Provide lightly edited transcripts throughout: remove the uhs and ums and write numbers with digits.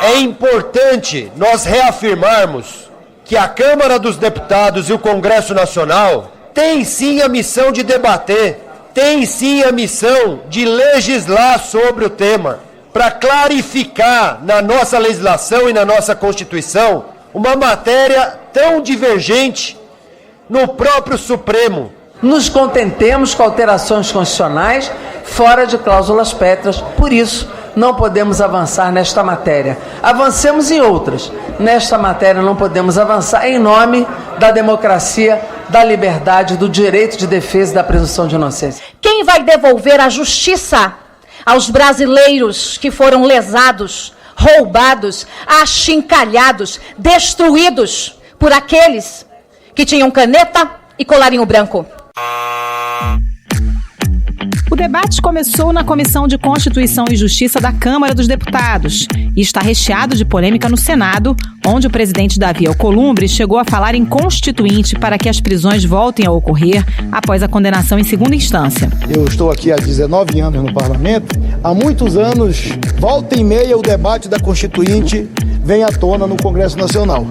É importante nós reafirmarmos que a Câmara dos Deputados e o Congresso Nacional têm sim a missão de debater, têm sim a missão de legislar sobre o tema, para clarificar na nossa legislação e na nossa Constituição uma matéria tão divergente no próprio Supremo. Nos contentemos com alterações constitucionais fora de cláusulas pétreas, por isso não podemos avançar nesta matéria. Avancemos em outras. Nesta matéria não podemos avançar em nome da democracia, da liberdade, do direito de defesa e da presunção de inocência. Quem vai devolver a justiça aos brasileiros que foram lesados, roubados, achincalhados, destruídos por aqueles que tinham caneta e colarinho branco? O debate começou na Comissão de Constituição e Justiça da Câmara dos Deputados e está recheado de polêmica no Senado, onde o presidente Davi Alcolumbre chegou a falar em constituinte para que as prisões voltem a ocorrer após a condenação em segunda instância. Eu estou aqui há 19 anos no parlamento. Há muitos anos, volta e meia, o debate da constituinte vem à tona no Congresso Nacional.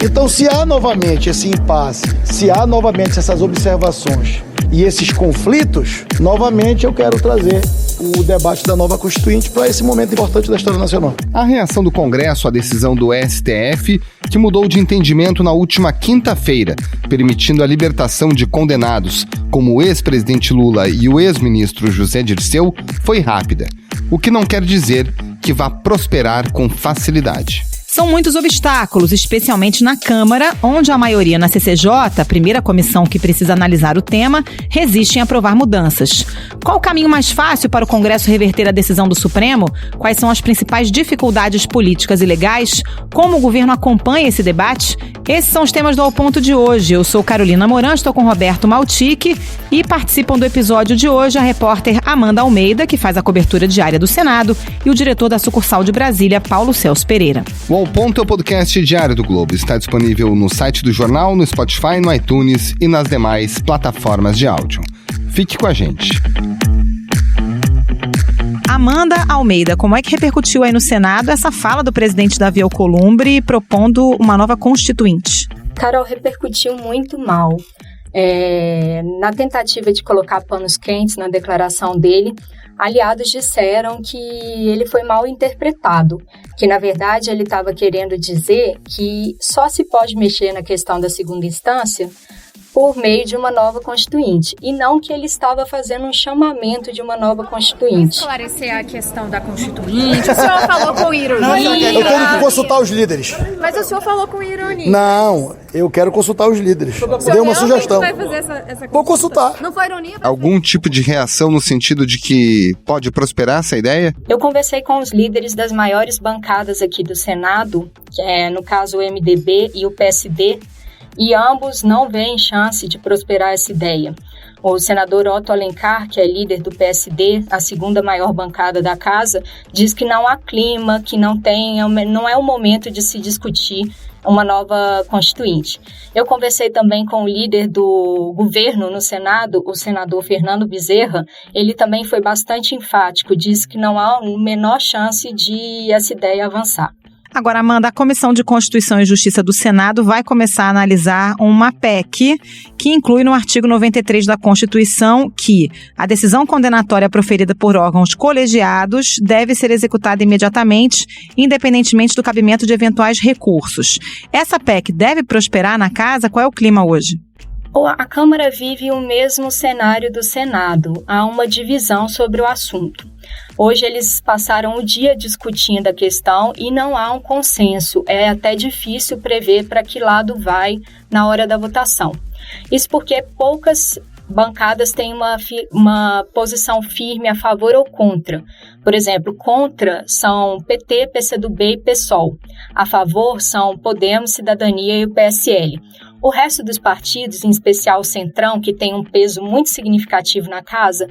Então, se há novamente esse impasse, se há novamente essas observações e esses conflitos, novamente eu quero trazer o debate da nova Constituinte para esse momento importante da história nacional. A reação do Congresso à decisão do STF, que mudou de entendimento na última quinta-feira, permitindo a libertação de condenados, como o ex-presidente Lula e o ex-ministro José Dirceu, foi rápida, o que não quer dizer que vá prosperar com facilidade. São muitos obstáculos, especialmente na Câmara, onde a maioria na CCJ, a primeira comissão que precisa analisar o tema, resiste em aprovar mudanças. Qual o caminho mais fácil para o Congresso reverter a decisão do Supremo? Quais são as principais dificuldades políticas e legais? Como o governo acompanha esse debate? Esses são os temas do Ao Ponto de hoje. Eu sou Carolina Moran, estou com Roberto Maltic e participam do episódio de hoje a repórter Amanda Almeida, que faz a cobertura diária do Senado, e o diretor da sucursal de Brasília, Paulo Celso Pereira. O Ao Ponto é o podcast diário do Globo. Está disponível no site do jornal, no Spotify, no iTunes e nas demais plataformas de áudio. Fique com a gente. Amanda Almeida, como é que repercutiu aí no Senado essa fala do presidente Davi Alcolumbre propondo uma nova constituinte? Carol, repercutiu muito mal. Na tentativa de colocar panos quentes na declaração dele, aliados disseram que ele foi mal interpretado, que na verdade ele estava querendo dizer que só se pode mexer na questão da segunda instância por meio de uma nova constituinte, e não que ele estava fazendo um chamamento de uma nova constituinte. Vamos esclarecer a questão da constituinte. O senhor falou com ironia. Eu tenho que consultar os líderes. Mas o senhor falou com ironia. Não, eu quero consultar os líderes. Dei uma sugestão. Vai fazer essa Vou consultar. Não foi ironia? Algum tipo de reação no sentido de que pode prosperar essa ideia? Eu conversei com os líderes das maiores bancadas aqui do Senado, que é, no caso, o MDB e o PSD, e ambos não veem chance de prosperar essa ideia. O senador Otto Alencar, que é líder do PSD, a segunda maior bancada da casa, diz que não há clima, que não é o momento de se discutir uma nova constituinte. Eu conversei também com o líder do governo no Senado, o senador Fernando Bezerra. Ele também foi bastante enfático, disse que não há a menor chance de essa ideia avançar. Agora, Amanda, a Comissão de Constituição e Justiça do Senado vai começar a analisar uma PEC que inclui no artigo 93 da Constituição que a decisão condenatória proferida por órgãos colegiados deve ser executada imediatamente, independentemente do cabimento de eventuais recursos. Essa PEC deve prosperar na casa? Qual é o clima hoje? A Câmara vive o mesmo cenário do Senado. Há uma divisão sobre o assunto. Hoje eles passaram o dia discutindo a questão e não há um consenso. É até difícil prever para que lado vai na hora da votação. Isso porque poucas bancadas têm uma posição firme a favor ou contra. Por exemplo, contra são PT, PCdoB e PSOL. A favor são Podemos, Cidadania e o PSL. O resto dos partidos, em especial o Centrão, que tem um peso muito significativo na casa,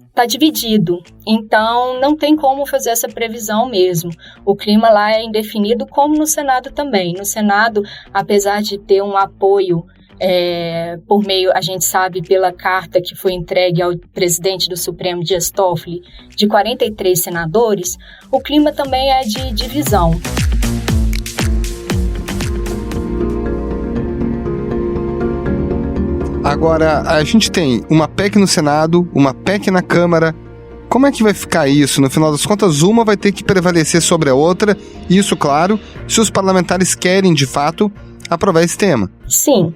está dividido. Então, não tem como fazer essa previsão mesmo. O clima lá é indefinido, como no Senado também. No Senado, apesar de ter um apoio por meio, a gente sabe pela carta que foi entregue ao presidente do Supremo, Dias Toffoli, de 43 senadores, o clima também é de divisão. Agora, a gente tem uma PEC no Senado, uma PEC na Câmara. Como é que vai ficar isso? No final das contas, uma vai ter que prevalecer sobre a outra. Isso, claro, se os parlamentares querem, de fato, aprovar esse tema. Sim.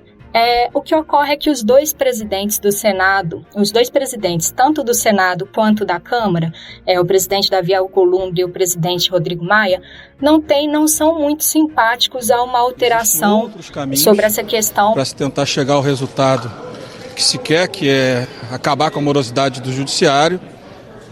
O que ocorre é que os dois presidentes do Senado, os dois presidentes, tanto do Senado quanto da Câmara, o presidente Davi Alcolumbre e o presidente Rodrigo Maia, não são muito simpáticos a uma alteração sobre essa questão. Para se tentar chegar ao resultado que se quer, que é acabar com a morosidade do judiciário,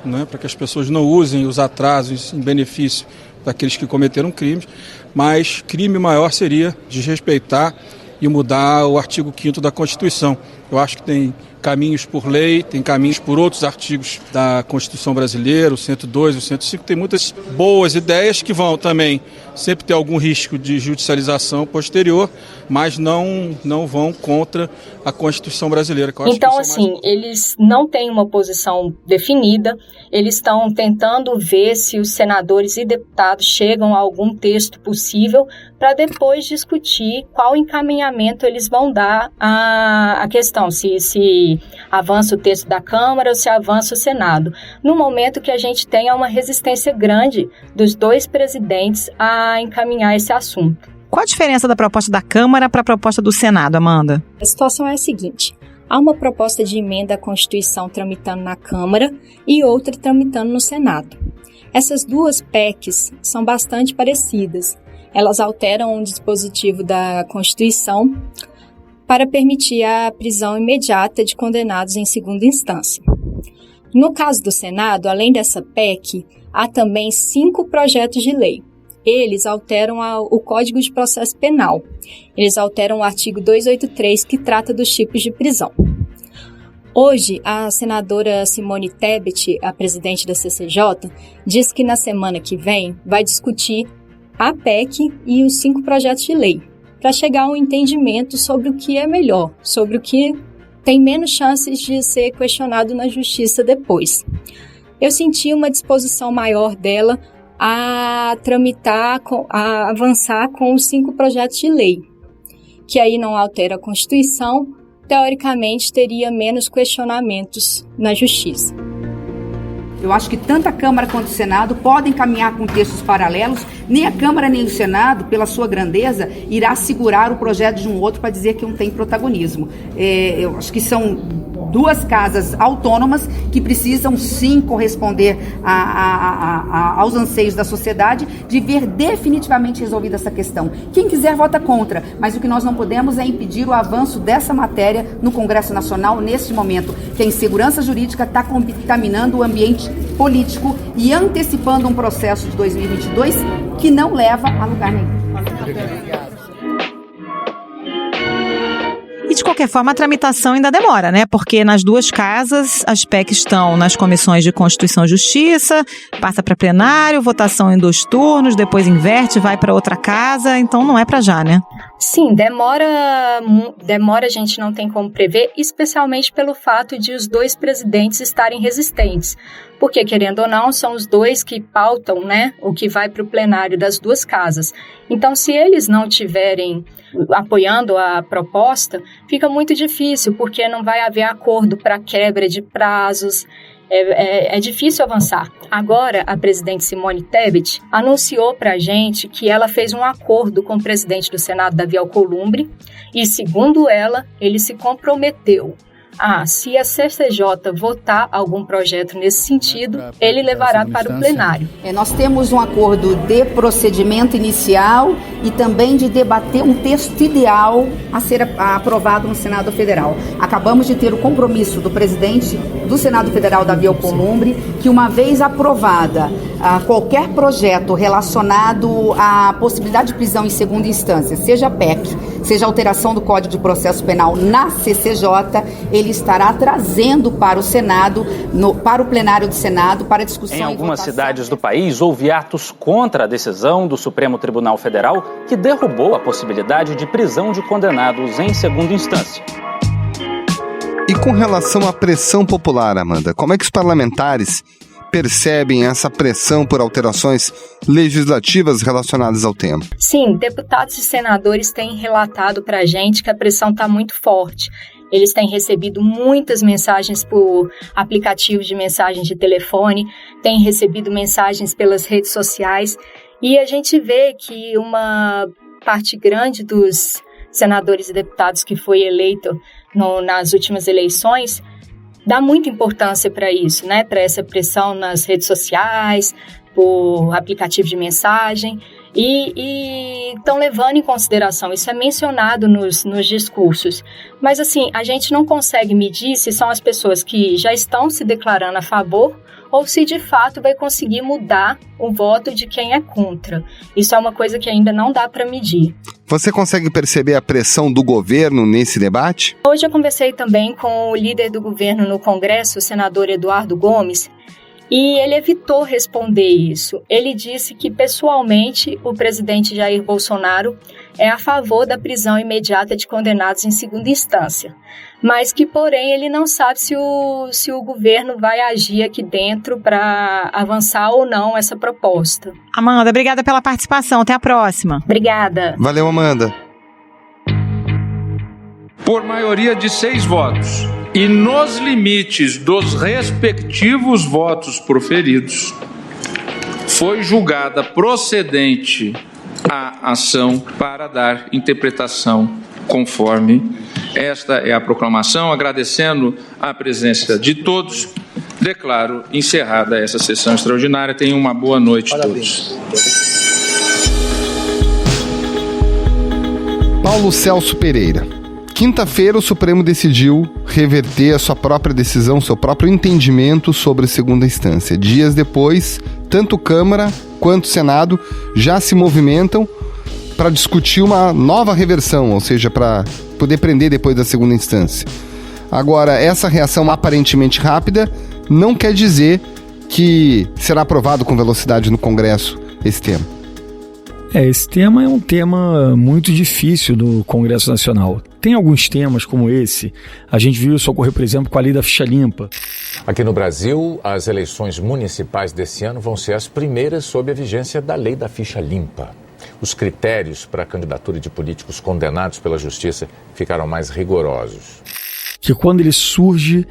né, para que as pessoas não usem os atrasos em benefício daqueles que cometeram crimes, mas crime maior seria desrespeitar e mudar o artigo 5º da Constituição. Eu acho que tem caminhos por lei, tem caminhos por outros artigos da Constituição brasileira, o 102, o 105, tem muitas boas ideias que vão também sempre ter algum risco de judicialização posterior, mas não vão contra a Constituição brasileira. Que eu acho então, que assim, eles não têm uma posição definida, eles estão tentando ver se os senadores e deputados chegam a algum texto possível para depois discutir qual encaminhamento eles vão dar à questão, se avança o texto da Câmara ou se avança o Senado. No momento que a gente tem uma resistência grande dos dois presidentes a encaminhar esse assunto. Qual a diferença da proposta da Câmara para a proposta do Senado, Amanda? A situação é a seguinte: há uma proposta de emenda à Constituição tramitando na Câmara e outra tramitando no Senado. Essas duas PECs são bastante parecidas. Elas alteram um dispositivo da Constituição para permitir a prisão imediata de condenados em segunda instância. No caso do Senado, além dessa PEC, há também 5 projetos de lei. Eles alteram o Código de Processo Penal. Eles alteram o artigo 283, que trata dos tipos de prisão. Hoje, a senadora Simone Tebet, a presidente da CCJ, diz que na semana que vem vai discutir a PEC e os 5 projetos de lei, para chegar a um entendimento sobre o que é melhor, sobre o que tem menos chances de ser questionado na justiça depois. Eu senti uma disposição maior dela a tramitar, a avançar com os 5 projetos de lei, que aí não altera a Constituição, teoricamente teria menos questionamentos na justiça. Eu acho que tanto a Câmara quanto o Senado podem caminhar com textos paralelos. Nem a Câmara nem o Senado, pela sua grandeza, irá segurar o projeto de um outro para dizer que um tem protagonismo. Eu acho que são duas casas autônomas que precisam sim corresponder aos anseios da sociedade de ver definitivamente resolvida essa questão. Quem quiser vota contra, mas o que nós não podemos é impedir o avanço dessa matéria no Congresso Nacional neste momento, que a insegurança jurídica está contaminando o ambiente político e antecipando um processo de 2022 que não leva a lugar nenhum. E de qualquer forma, a tramitação ainda demora, né? Porque nas duas casas, as PECs estão nas comissões de Constituição e Justiça, passa para plenário, votação em 2 turnos, depois inverte, vai para outra casa, então não é para já, né? Sim, demora, a gente não tem como prever, especialmente pelo fato de os dois presidentes estarem resistentes. Porque, querendo ou não, são os dois que pautam, né, o que vai para o plenário das duas casas. Então, se eles não tiverem apoiando a proposta, fica muito difícil, porque não vai haver acordo para quebra de prazos. É difícil avançar. Agora, a presidente Simone Tebet anunciou para a gente que ela fez um acordo com o presidente do Senado, Davi Alcolumbre, e, segundo ela, ele se comprometeu se a CCJ votar algum projeto nesse sentido, ele levará para o plenário. Nós temos um acordo de procedimento inicial e também de debater um texto ideal a ser aprovado no Senado Federal. Acabamos de ter o compromisso do presidente do Senado Federal, Davi Alcolumbre, que uma vez aprovada qualquer projeto relacionado à possibilidade de prisão em segunda instância, seja PEC, seja alteração do Código de Processo Penal na CCJ, ele estará trazendo para o Senado, para o plenário do Senado, para discussão e votação. Em algumas cidades do país, houve atos contra a decisão do Supremo Tribunal Federal que derrubou a possibilidade de prisão de condenados em segunda instância. E com relação à pressão popular, Amanda, como é que os parlamentares percebem essa pressão por alterações legislativas relacionadas ao tema? Sim, deputados e senadores têm relatado para a gente que a pressão está muito forte. Eles têm recebido muitas mensagens por aplicativos de mensagem de telefone, têm recebido mensagens pelas redes sociais, e a gente vê que uma parte grande dos senadores e deputados que foi eleito nas últimas eleições dá muita importância para isso, né? Para essa pressão nas redes sociais, por aplicativo de mensagem, e estão levando em consideração, isso é mencionado nos discursos. Mas assim, a gente não consegue medir se são as pessoas que já estão se declarando a favor ou se de fato vai conseguir mudar o voto de quem é contra. Isso é uma coisa que ainda não dá para medir. Você consegue perceber a pressão do governo nesse debate? Hoje eu conversei também com o líder do governo no Congresso, o senador Eduardo Gomes, e ele evitou responder isso. Ele disse que, pessoalmente, o presidente Jair Bolsonaro é a favor da prisão imediata de condenados em segunda instância, mas que, porém, ele não sabe se o governo vai agir aqui dentro para avançar ou não essa proposta. Amanda, obrigada pela participação. Até a próxima. Obrigada. Valeu, Amanda. Por maioria de 6 votos e nos limites dos respectivos votos proferidos, foi julgada procedente a ação para dar interpretação conforme. Esta é a proclamação. Agradecendo a presença de todos, declaro encerrada essa sessão extraordinária. Tenham uma boa noite a todos. Paulo Celso Pereira. Quinta-feira, o Supremo decidiu reverter a sua própria decisão, seu próprio entendimento sobre segunda instância. Dias depois, tanto Câmara quanto Senado já se movimentam para discutir uma nova reversão, ou seja, para poder prender depois da segunda instância. Agora, essa reação aparentemente rápida não quer dizer que será aprovado com velocidade no Congresso esse tema. Esse tema é um tema muito difícil do Congresso Nacional. Tem alguns temas como esse, a gente viu isso ocorrer, por exemplo, com a lei da ficha limpa. Aqui no Brasil, as eleições municipais desse ano vão ser as primeiras sob a vigência da lei da ficha limpa. Os critérios para a candidatura de políticos condenados pela Justiça ficaram mais rigorosos. Que quando ele surge,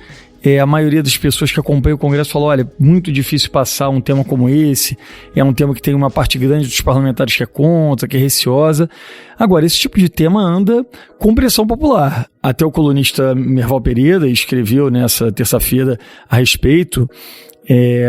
a maioria das pessoas que acompanham o Congresso falou, olha, muito difícil passar um tema como esse, é um tema que tem uma parte grande dos parlamentares que é contra, que é receosa. Agora, esse tipo de tema anda com pressão popular. Até o colunista Merval Pereira escreveu nessa terça-feira a respeito.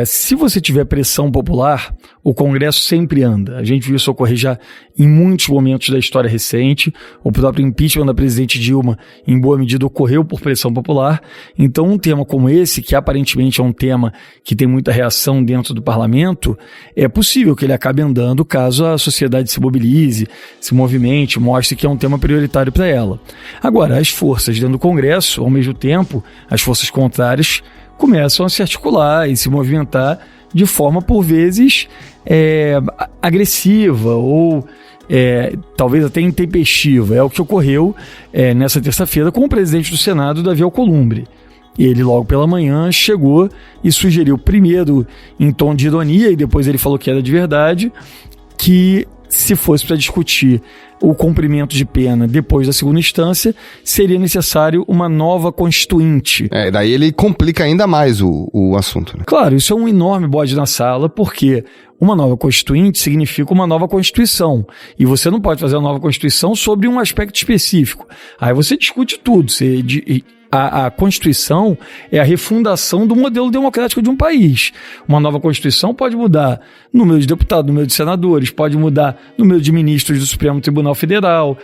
Se você tiver pressão popular, o Congresso sempre anda. A gente viu isso ocorrer já em muitos momentos da história recente. O próprio impeachment da presidente Dilma, em boa medida, ocorreu por pressão popular. Então, um tema como esse, que aparentemente é um tema que tem muita reação dentro do parlamento, é possível que ele acabe andando caso a sociedade se mobilize, se movimente, mostre que é um tema prioritário para ela. Agora, as forças dentro do Congresso, ao mesmo tempo, as forças contrárias, começam a se articular e se movimentar de forma, por vezes, agressiva ou talvez até intempestiva. É o que ocorreu nessa terça-feira com o presidente do Senado, Davi Alcolumbre. Ele, logo pela manhã, chegou e sugeriu, primeiro em tom de ironia, e depois ele falou que era de verdade, que se fosse para discutir o cumprimento de pena depois da segunda instância, seria necessário uma nova constituinte. Daí ele complica ainda mais o assunto, né? Claro, isso é um enorme bode na sala, porque uma nova constituinte significa uma nova Constituição. E você não pode fazer uma nova Constituição sobre um aspecto específico. Aí você discute tudo, A Constituição é a refundação do modelo democrático de um país. Uma nova Constituição pode mudar o número de deputados, o número de senadores, pode mudar o número de ministros do Supremo Tribunal Federal,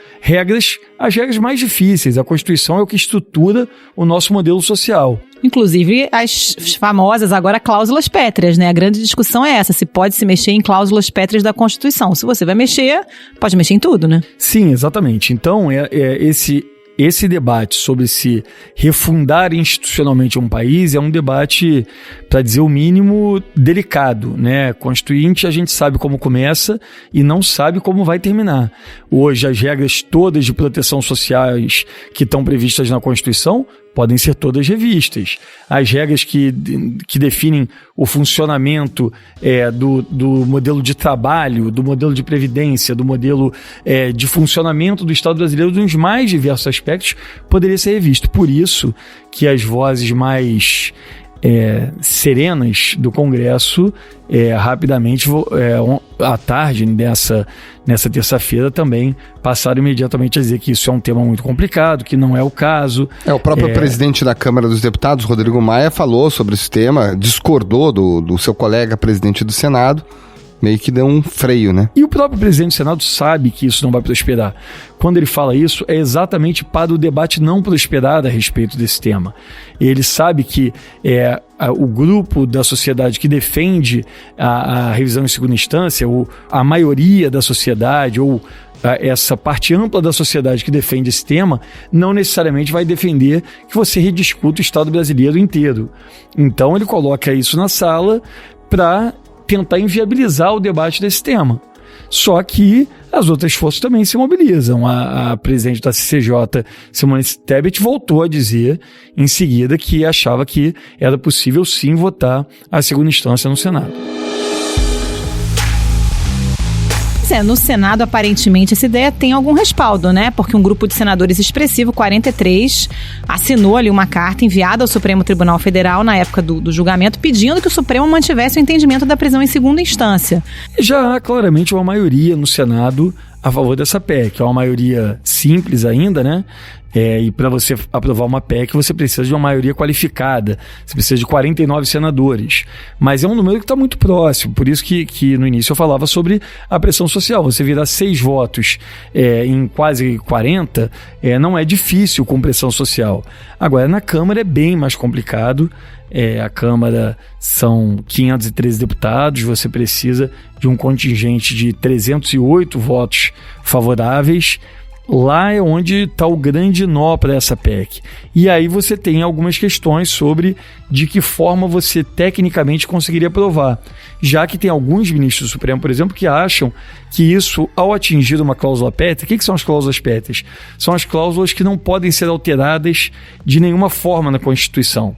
as regras mais difíceis. A Constituição é o que estrutura o nosso modelo social. Inclusive as famosas agora cláusulas pétreas, né? A grande discussão é essa, se pode se mexer em cláusulas pétreas da Constituição. Se você vai mexer, pode mexer em tudo, né? Sim, exatamente. Então, esse debate sobre se refundar institucionalmente um país é um debate, para dizer o mínimo, delicado, né? Constituinte a gente sabe como começa e não sabe como vai terminar. Hoje as regras todas de proteção sociais que estão previstas na Constituição podem ser todas revistas. As regras que definem o funcionamento do modelo de trabalho, do modelo de previdência, do modelo de funcionamento do Estado brasileiro nos mais diversos aspectos, poderia ser revisto. Por isso que as vozes mais serenas do Congresso rapidamente, à tarde nessa terça-feira, também passaram imediatamente a dizer que isso é um tema muito complicado, que não é o caso. O próprio presidente da Câmara dos Deputados, Rodrigo Maia, falou sobre esse tema, discordou do seu colega presidente do Senado, meio que deu um freio, né? E o próprio presidente do Senado sabe que isso não vai prosperar. Quando ele fala isso, é exatamente para o debate não prosperar a respeito desse tema. Ele sabe que o grupo da sociedade que defende a revisão em segunda instância, ou a maioria da sociedade, ou essa parte ampla da sociedade que defende esse tema, não necessariamente vai defender que você rediscuta o Estado brasileiro inteiro. Então ele coloca isso na sala para tentar inviabilizar o debate desse tema. Só que as outras forças também se mobilizam. A presidente da CCJ, Simone Tebet, voltou a dizer em seguida que achava que era possível sim votar a segunda instância no Senado. No Senado, aparentemente, essa ideia tem algum respaldo, né? Porque um grupo de senadores expressivo, 43, assinou ali uma carta enviada ao Supremo Tribunal Federal na época do julgamento, pedindo que o Supremo mantivesse o entendimento da prisão em segunda instância. Já há claramente uma maioria no Senado a favor dessa PEC. É uma maioria simples ainda, né? E para você aprovar uma PEC, você precisa de uma maioria qualificada. Você precisa de 49 senadores. Mas é um número que está muito próximo. Por isso que no início eu falava sobre a pressão social. Você virar 6 votos em quase 40, não é difícil com pressão social. Agora, na Câmara é bem mais complicado. A Câmara são 513 deputados. Você precisa de um contingente de 308 votos favoráveis. Lá é onde está o grande nó para essa PEC. E aí você tem algumas questões sobre de que forma você tecnicamente conseguiria aprovar. Já que tem alguns ministros do Supremo, por exemplo, que acham que isso, ao atingir uma cláusula pétrea, o que são as cláusulas pétreas? São as cláusulas que não podem ser alteradas de nenhuma forma na Constituição.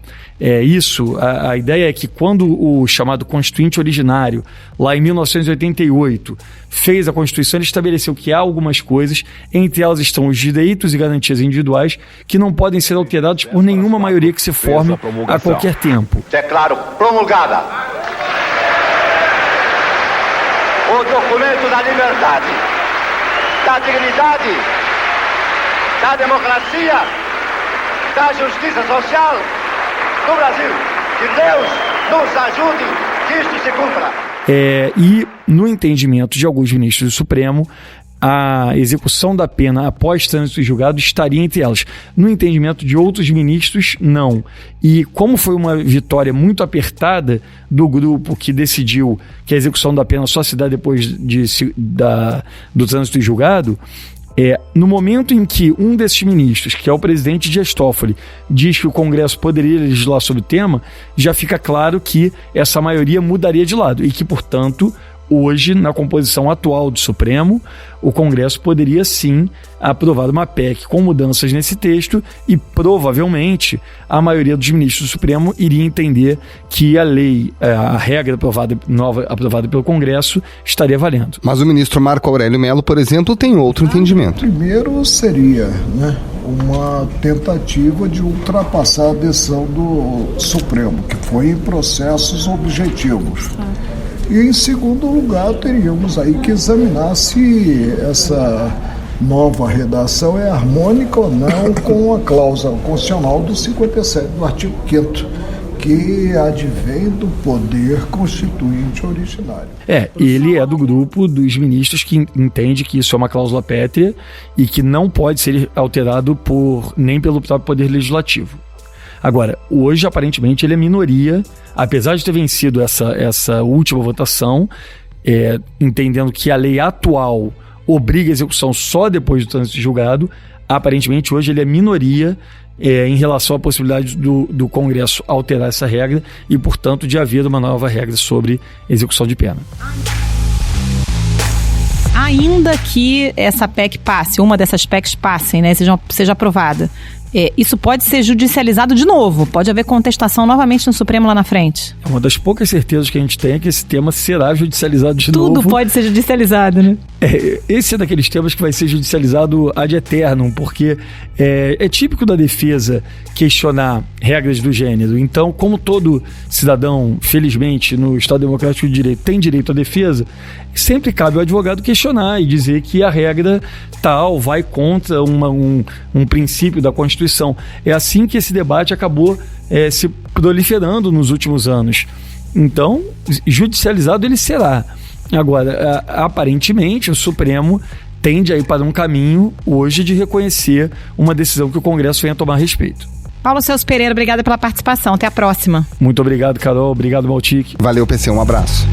A ideia é que quando o chamado Constituinte originário, lá em 1988, fez a Constituição, ele estabeleceu que há algumas coisas, entre elas estão os direitos e garantias individuais, que não podem ser alterados por nenhuma maioria que se forme a qualquer tempo. Declaro promulgada o documento da liberdade, da dignidade, da democracia, da justiça social do Brasil. Que Deus nos ajude que isto se cumpra. E no entendimento de alguns ministros do Supremo, a execução da pena após trânsito julgado estaria entre elas. No entendimento de outros ministros, não. E como foi uma vitória muito apertada do grupo que decidiu que a execução da pena só se dá depois do trânsito julgado, no momento em que um desses ministros, que é o presidente Dias Toffoli, diz que o Congresso poderia legislar sobre o tema, já fica claro que essa maioria mudaria de lado e que, portanto, hoje, na composição atual do Supremo, o Congresso poderia sim aprovar uma PEC com mudanças nesse texto e provavelmente a maioria dos ministros do Supremo iria entender que a lei, a regra aprovada pelo Congresso estaria valendo. Mas o ministro Marco Aurélio Mello, por exemplo, tem outro entendimento. Primeiro seria uma tentativa de ultrapassar a decisão do Supremo, que foi em processos objetivos. E em segundo lugar, teríamos aí que examinar se nova redação é harmônica ou não com a cláusula constitucional do 57 do artigo 5º, que advém do poder constituinte originário. Ele é do grupo dos ministros que entende que isso é uma cláusula pétrea e que não pode ser alterado nem pelo próprio poder legislativo. Agora, hoje, aparentemente, ele é minoria, apesar de ter vencido essa última votação, entendendo que a lei atual obriga a execução só depois do trânsito julgado. Aparentemente, hoje ele é minoria em relação à possibilidade do Congresso alterar essa regra e, portanto, de haver uma nova regra sobre execução de pena. Ainda que essa PEC passe, uma dessas PECs passem, né, seja aprovada, isso pode ser judicializado de novo, pode haver contestação novamente no Supremo lá na frente. Uma das poucas certezas que a gente tem é que esse tema será judicializado de novo. Tudo pode ser judicializado, né? Esse é daqueles temas que vai ser judicializado ad eternum, porque é típico da defesa questionar regras do gênero. Então, como todo cidadão, felizmente, no Estado Democrático de Direito tem direito à defesa, sempre cabe ao advogado questionar e dizer que a regra tal vai contra um princípio da Constituição. É assim que esse debate acabou se proliferando nos últimos anos. Então, judicializado ele será. Agora, aparentemente, o Supremo tende a ir para um caminho hoje de reconhecer uma decisão que o Congresso venha tomar a respeito. Paulo Celso Pereira, obrigada pela participação. Até a próxima. Muito obrigado, Carol. Obrigado, Maltic. Valeu, PC. Um abraço.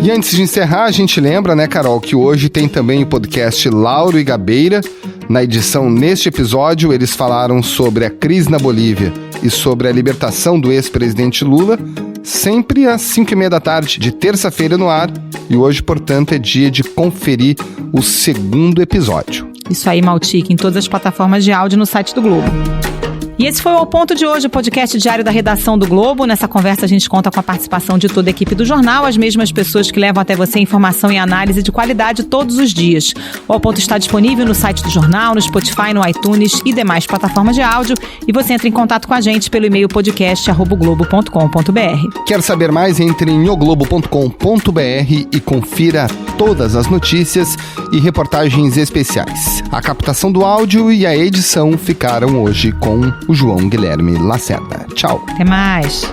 E antes de encerrar, a gente lembra, né, Carol, que hoje tem também o podcast Lauro e Gabeira. Na edição neste episódio, eles falaram sobre a crise na Bolívia e sobre a libertação do ex-presidente Lula, sempre às 5h30 da tarde, de terça-feira no ar. E hoje, portanto, é dia de conferir o segundo episódio. Isso aí, Maltic, em todas as plataformas de áudio no site do Globo. E esse foi o Ao Ponto de hoje, o podcast diário da redação do Globo. Nessa conversa a gente conta com a participação de toda a equipe do jornal, as mesmas pessoas que levam até você informação e análise de qualidade todos os dias. O Ao Ponto está disponível no site do jornal, no Spotify, no iTunes e demais plataformas de áudio. E você entra em contato com a gente pelo e-mail podcast@globo.com.br. Quer saber mais? Entre em oglobo.com.br e confira todas as notícias e reportagens especiais. A captação do áudio e a edição ficaram hoje com o João Guilherme Lacerda. Tchau. Até mais.